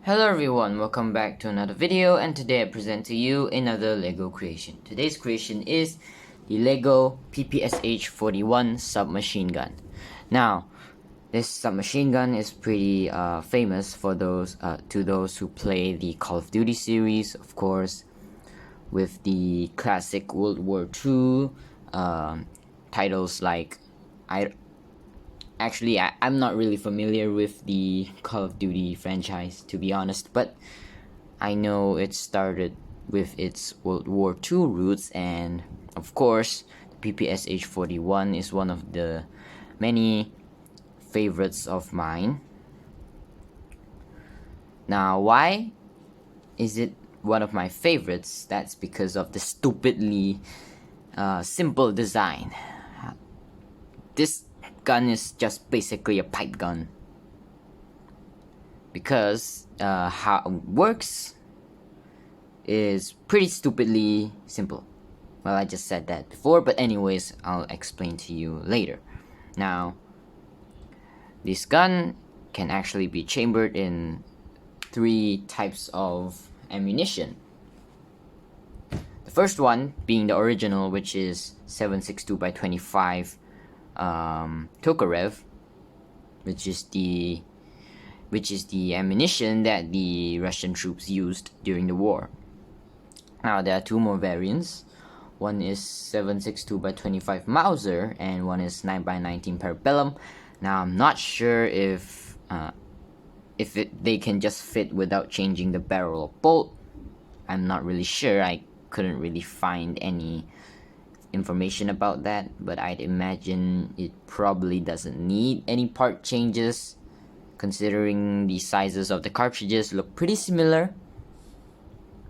Hello everyone, welcome back to another video, and today I present to you another LEGO creation. Today's creation is the LEGO PPSH-41 submachine gun. Now, this submachine gun is pretty famous for those who play the Call of Duty series, of course, with the classic World War II titles like I'm not really familiar with the Call of Duty franchise, to be honest, but I know it started with its World War II roots, and of course, the PPSH-41 is one of the many favorites of mine. Now, why is it one of my favorites? That's because of the stupidly simple design. This gun is just basically a pipe gun, because how it works is pretty stupidly simple. Well, I just said that before, but anyways, I'll explain to you later. Now, this gun can actually be chambered in 3 types of ammunition. The first one being the original, which is 7.62x25 Tokarev, which is the ammunition that the Russian troops used during the war. Now there are 2 more variants. One is 7.62x25 Mauser, and one is 9x19 Parabellum. Now I'm not sure if they can just fit without changing the barrel or bolt. I'm not really sure. I couldn't really find any information about that, but I'd imagine it probably doesn't need any part changes, considering the sizes of the cartridges look pretty similar.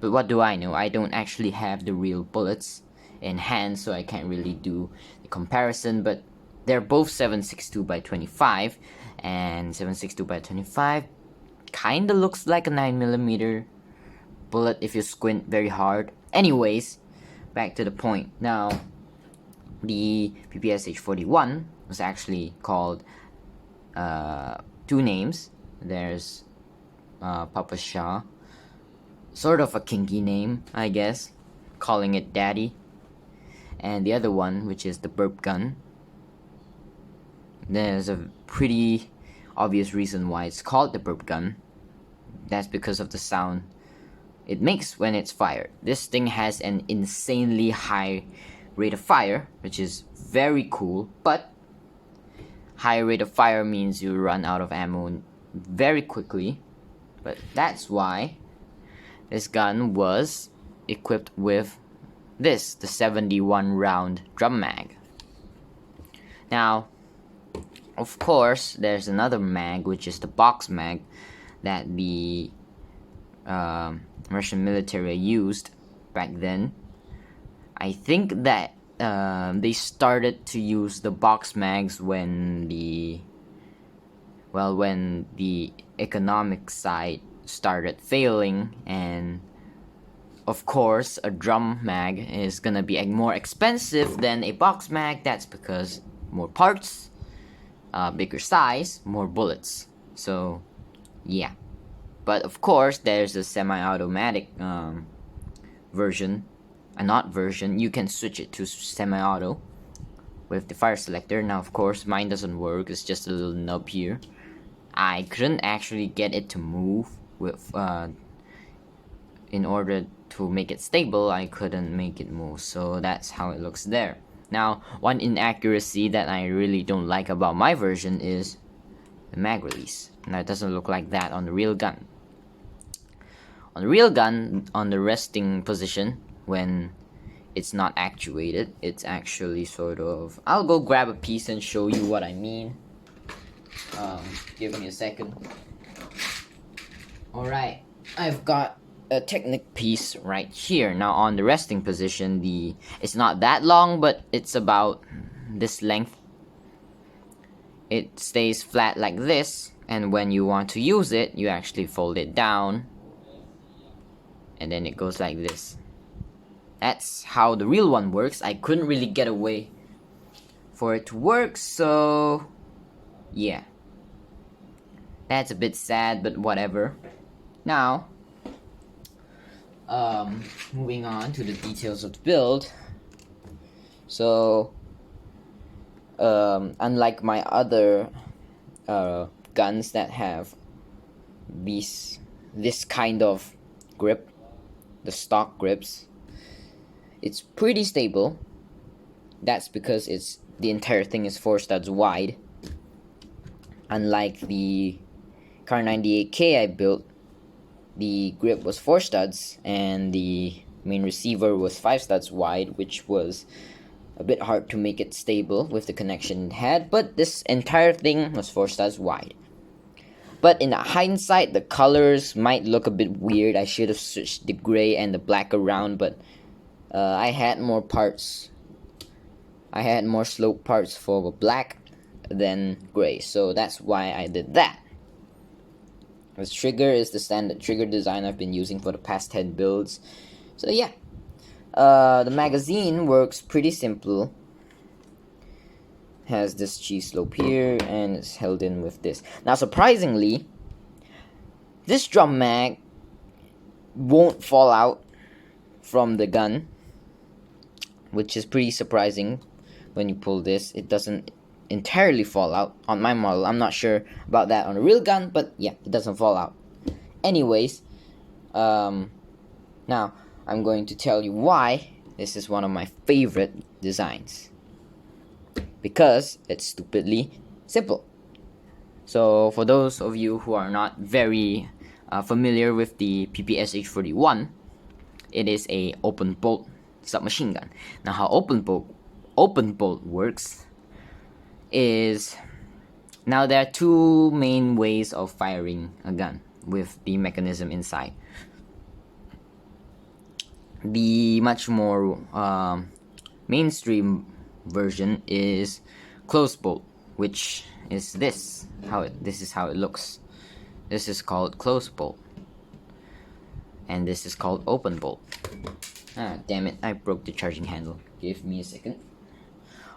But what do I know? I don't actually have the real bullets in hand, so I can't really do the comparison, but they're both 7.62x25, and 7.62x25 kinda looks like a 9mm bullet if you squint very hard. Anyways, back to the point. Now, the PPSH-41 was actually called 2 names. There's Papa Shah, sort of a kinky name, I guess, calling it Daddy, and the other one, which is the burp gun. There's a pretty obvious reason why it's called the burp gun. That's because of the sound it makes when it's fired. This thing has an insanely high rate of fire, which is very cool, but high rate of fire means you run out of ammo very quickly. But that's why this gun was equipped with the 71 round drum mag. Now, of course, there's another mag, which is the box mag, that the Russian military used back then. I think that they started to use the box mags when the economic side started failing, and of course a drum mag is gonna be more expensive than a box mag. That's because more parts, bigger size, more bullets. So yeah, but of course there's a semi-automatic version. You can switch it to semi-auto with the fire selector. Now of course mine doesn't work, it's just a little nub here. I couldn't actually get it to move with in order to make it stable. I couldn't make it move, so that's how it looks there. Now, one inaccuracy that I really don't like about my version is the mag release. Now it doesn't look like that on the real gun. On the real gun, on the resting position, when it's not actuated, it's actually sort of... I'll go grab a piece and show you what I mean. Give me a second. Alright, I've got a Technic piece right here. Now on the resting position, it's not that long, but it's about this length. It stays flat like this, and when you want to use it, you actually fold it down, and then it goes like this. That's how the real one works. I couldn't really get away for it to work, so yeah. That's a bit sad, but whatever. Now, moving on to the details of the build. So, unlike my other guns that have this kind of grip, the stock grips, it's pretty stable. That's because the entire thing is 4 studs wide. Unlike the Kar 98K I built, the grip was 4 studs and the main receiver was 5 studs wide, which was a bit hard to make it stable with the connection it had, but this entire thing was 4 studs wide. But in hindsight, the colors might look a bit weird. I should have switched the gray and the black around, but I had more parts. I had more slope parts for black than gray, so that's why I did that. This trigger is the standard trigger design I've been using for the past 10 builds. So yeah, the magazine works pretty simple. Has this cheese slope here and it's held in with this. Now surprisingly, this drum mag won't fall out from the gun, which is pretty surprising. When you pull this, it doesn't entirely fall out on my model. I'm not sure about that on a real gun, but yeah, it doesn't fall out. Anyways, now I'm going to tell you why this is one of my favorite designs. Because it's stupidly simple. So for those of you who are not very familiar with the PPSH-41, it is a open bolt submachine gun. Now how open bolt works is, now there are two main ways of firing a gun with the mechanism inside. The much more mainstream version is closed bolt, which is this is how it looks. This is called closed bolt, and this is called open bolt. Ah, damn it, I broke the charging handle. Give me a second.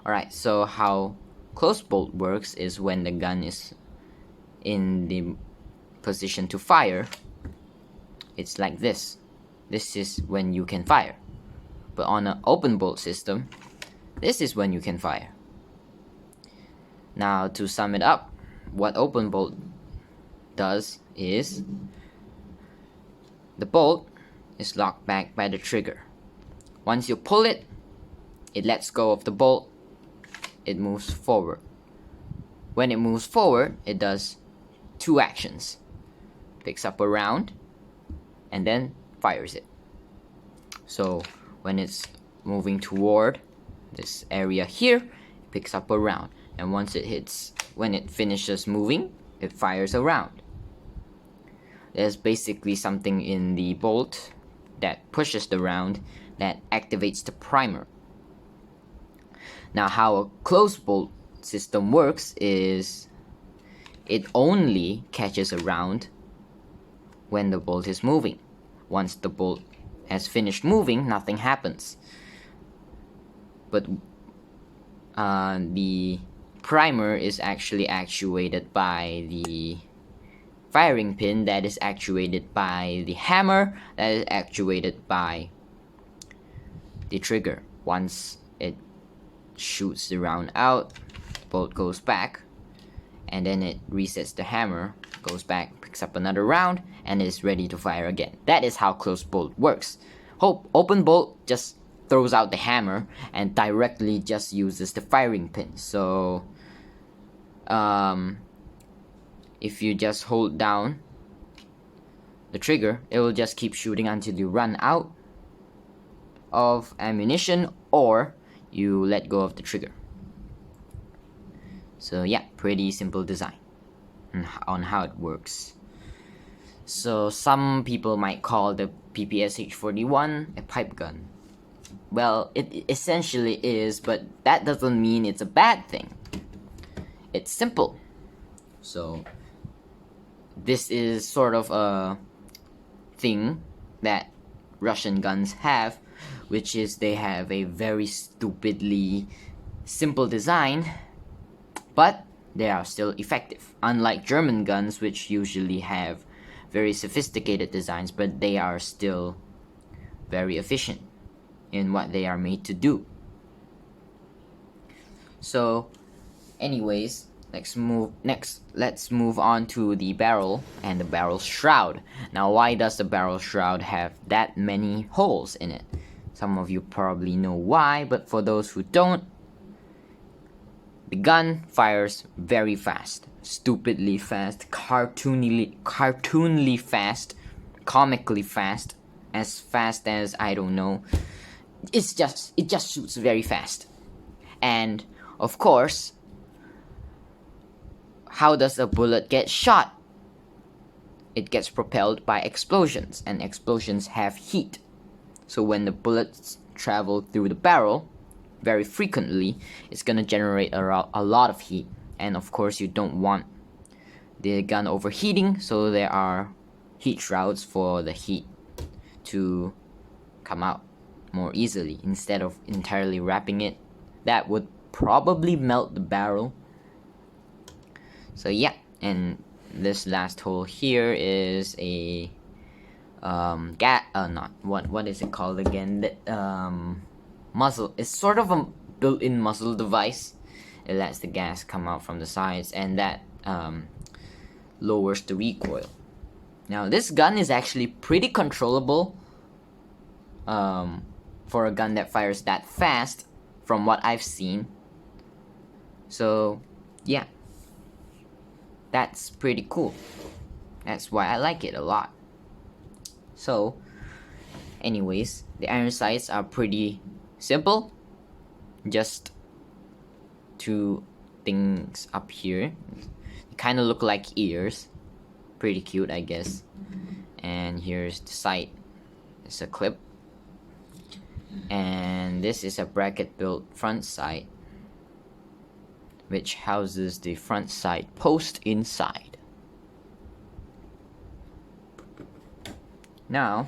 Alright, so how closed bolt works is when the gun is in the position to fire, it's like this. This is when you can fire. But on an open bolt system, this is when you can fire. Now to sum it up, what open bolt does is the bolt is locked back by the trigger. Once you pull it, it lets go of the bolt, it moves forward. When it moves forward, it does two actions. Picks up a round and then fires it. So when it's moving toward this area here, it picks up a round, and when it finishes moving, it fires a round. There's basically something in the bolt that pushes the round that activates the primer. Now how a closed bolt system works is it only catches a round when the bolt is moving. Once the bolt has finished moving, nothing happens. But the primer is actually actuated by the firing pin, that is actuated by the hammer, that is actuated by the trigger. Once it shoots the round out, the bolt goes back, and then it resets the hammer, goes back, picks up another round, and is ready to fire again. That is how closed bolt works. Open bolt just throws out the hammer and directly just uses the firing pin. So if you just hold down the trigger, it will just keep shooting until you run out of ammunition or you let go of the trigger. So yeah, pretty simple design on how it works. So some people might call the PPSH-41 a pipe gun. Well, it essentially is, but that doesn't mean it's a bad thing. It's simple. So this is sort of a thing that Russian guns have, which is they have a very stupidly simple design, but they are still effective. Unlike German guns, which usually have very sophisticated designs, but they are still very efficient in what they are made to do. So anyways, let's move on to the barrel and the barrel shroud. Now, why does the barrel shroud have that many holes in it? Some of you probably know why, but for those who don't, the gun fires very fast, stupidly fast, cartoonily fast, comically fast, as I don't know. It just shoots very fast. And of course, how does a bullet get shot? It gets propelled by explosions, and explosions have heat. So when the bullets travel through the barrel very frequently, it's gonna generate a lot of heat. And of course, you don't want the gun overheating, so there are heat shrouds for the heat to come out more easily instead of entirely wrapping it. That would probably melt the barrel. So yeah, and this last hole here is a what is it called again? Muzzle. It's sort of a built-in muzzle device. It lets the gas come out from the sides, and that lowers the recoil. Now, this gun is actually pretty controllable for a gun that fires that fast, from what I've seen. So yeah, that's pretty cool. That's why I like it a lot. So anyways, the iron sights are pretty simple. Just two things up here. They kind of look like ears. Pretty cute, I guess. And here's the sight. It's a clip. And this is a bracket built front sight, which houses the front sight post inside. Now,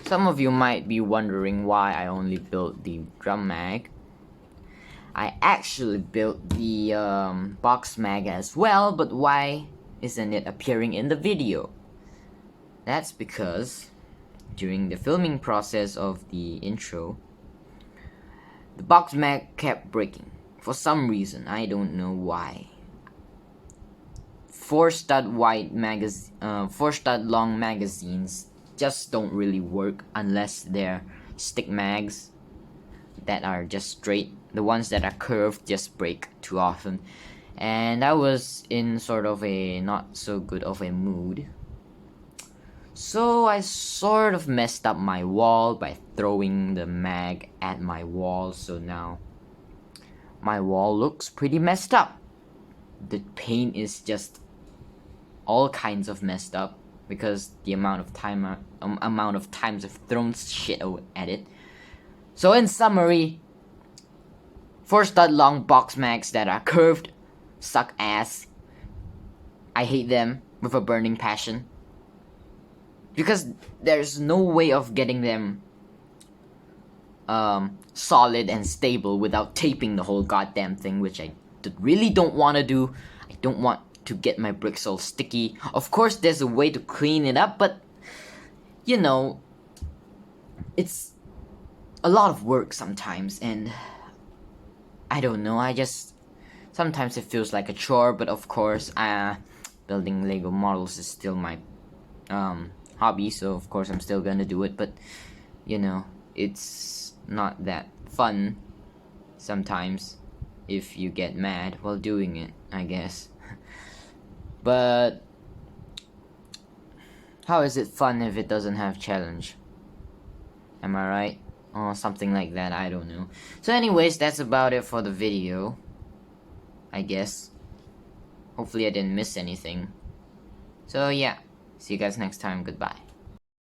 some of you might be wondering why I only built the drum mag. I actually built the box mag as well, but why isn't it appearing in the video? That's because during the filming process of the intro, the box mag kept breaking. For some reason, I don't know why. 4-stud long magazines just don't really work unless they're stick mags that are just straight. The ones that are curved just break too often. And I was in sort of a not so good of a mood. So I sort of messed up my wall by throwing the mag at my wall. So now my wall looks pretty messed up. The paint is just all kinds of messed up because the amount of times I've thrown shit at it. So in summary, 4-stud long box mags that are curved suck ass. I hate them with a burning passion because there's no way of getting them solid and stable without taping the whole goddamn thing, which I really don't want to do. I don't want to get my bricks all sticky. Of course, there's a way to clean it up, but you know, it's a lot of work sometimes, and I don't know, sometimes it feels like a chore. But of course, building Lego models is still my hobby, so of course I'm still gonna do it. But you know, it's not that fun sometimes if you get mad while doing it, I guess. But how is it fun if it doesn't have challenge? Am I right? Or something like that, I don't know. So anyways, that's about it for the video, I guess. Hopefully I didn't miss anything. So yeah, see you guys next time. Goodbye.